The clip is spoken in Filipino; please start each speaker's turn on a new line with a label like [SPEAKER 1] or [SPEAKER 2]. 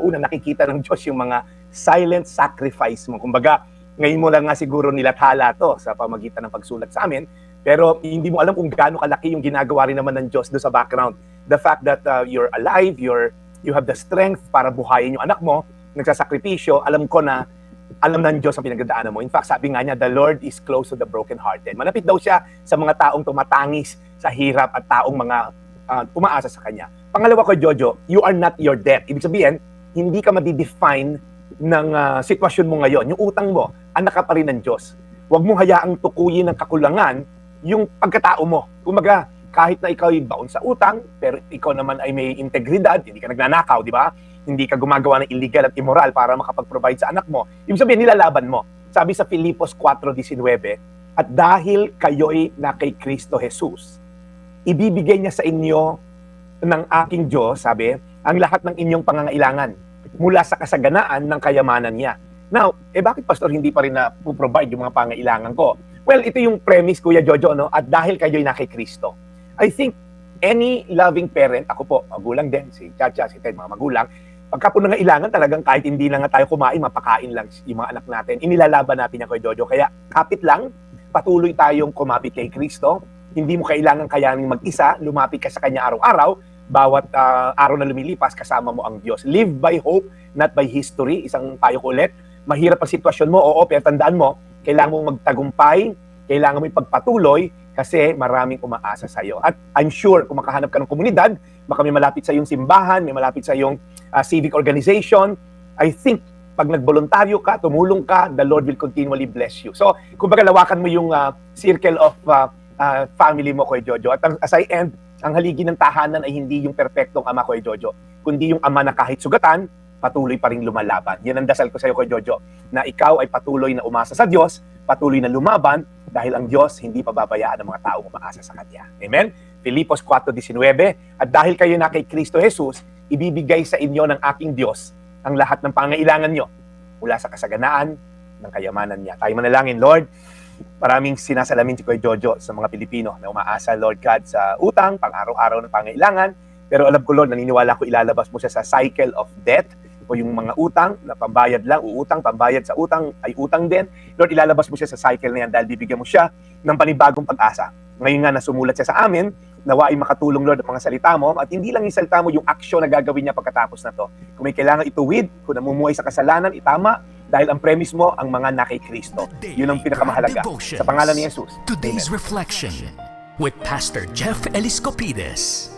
[SPEAKER 1] una nakikita ng Diyos yung mga silent sacrifice mo. Kumbaga, ngayon mo lang nga siguro nilathala to sa pamagitan ng pagsulat sa amin, pero hindi mo alam kung gaano kalaki yung ginagawa rin naman ng Diyos doon sa background. The fact that you're alive, you have the strength para buhayin yung anak mo, nagsasakripisyo, alam ko na alam ng Diyos ang pinagdadaanan mo. In fact, sabi nga niya, the Lord is close to the brokenhearted. Malapit daw siya sa mga taong tumatangis sa hirap at taong mga umaasa sa Kanya. Pangalawa ko, Jojo, you are not your debt. Ibig sabihin, hindi ka madidefine ng sitwasyon mo ngayon. Yung utang mo, anak ka pa rin ng Diyos. Huwag mong hayaang tukuyin ng kakulangan yung pagkatao mo. Kumaga, kahit na ikaw ay baon sa utang, pero ikaw naman ay may integridad, hindi ka nagnanakaw, di ba? Hindi ka gumagawa ng illegal at immoral para makapag-provide sa anak mo. Ibig sabihin, nilalaban mo. Sabi sa Filipos 4:19, at dahil kayo'y na kay Kristo Jesus, ibibigay niya sa inyo ng aking Diyos, sabi, ang lahat ng inyong pangangailangan mula sa kasaganaan ng kayamanan niya. Now, bakit pastor hindi pa rin na provide yung mga pangangailangan ko? Well, ito yung premise, Kuya Jojo, no? At dahil kayo'y na kay Kristo. I think any loving parent, ako po, magulang din, si Chacha, si Ted, mga magulang, pagka po nangailangan talagang kahit hindi lang nga tayo kumain, mapakain lang yung mga anak natin, inilalaban natin yan, Kuya Jojo. Kaya kapit lang, patuloy tayong kumapit kay Kristo. Hindi mo kailangan kayaning mag-isa, lumapit ka sa Kanya araw-araw, bawat araw na lumilipas, kasama mo ang Diyos. Live by hope, not by history. Isang payo ko ulit, mahirap ang sitwasyon mo, oo, pero tandaan mo, kailangan mong magtagumpay, kailangan mo ipagpatuloy, kasi maraming umaasa sa iyo. At I'm sure, kung makahanap ka ng komunidad, baka may malapit sa iyong simbahan, may malapit sa iyong civic organization, I think, pag nagboluntaryo ka, tumulong ka, the Lord will continually bless you. So, kumbaga lawakan mo yung circle of family mo, Kuya Jojo. At as I end, ang haligi ng tahanan ay hindi yung perfectong ama, Kuya Jojo, kundi yung ama na kahit sugatan, patuloy pa rin lumalaban. Yan ang dasal ko sa iyo, Kuya Jojo, na ikaw ay patuloy na umasa sa Diyos, patuloy na lumaban, dahil ang Diyos hindi pababayaan ng mga taong umaasa sa Kanya. Amen? Filipos 4:19, at dahil kayo na kay Kristo Jesus, ibibigay sa inyo ng aking Diyos ang lahat ng pangangailangan nyo mula sa kasaganaan ng kayamanan niya. Tayo manalangin, Lord. Maraming sinasalamin si Kuya Jojo sa mga Pilipino na umaasa, Lord God, sa utang, pang-araw-araw ng pangangailangan. Pero alam ko, Lord, naniniwala ko ilalabas mo siya sa cycle of debt, o yung mga utang na pambayad lang, uutang, pambayad sa utang, ay utang din. Lord, ilalabas mo siya sa cycle na yan dahil bibigyan mo siya ng panibagong pag-asa. Ngayon nga, nasumulat siya sa amin, nawa ay makatulong, Lord, ang mga salita mo, at hindi lang yung salita mo, yung aksyon na gagawin niya pagkatapos na to. Kung may kailangan ituwid, kung namumuhay sa kasalanan, itama, dahil ang premise mo, ang mga na kay Kristo. Yun ang pinakamahalaga. Sa pangalan ni Jesus.
[SPEAKER 2] Today's
[SPEAKER 1] Amen.
[SPEAKER 2] Reflection with Pastor Jeff Eliscopides.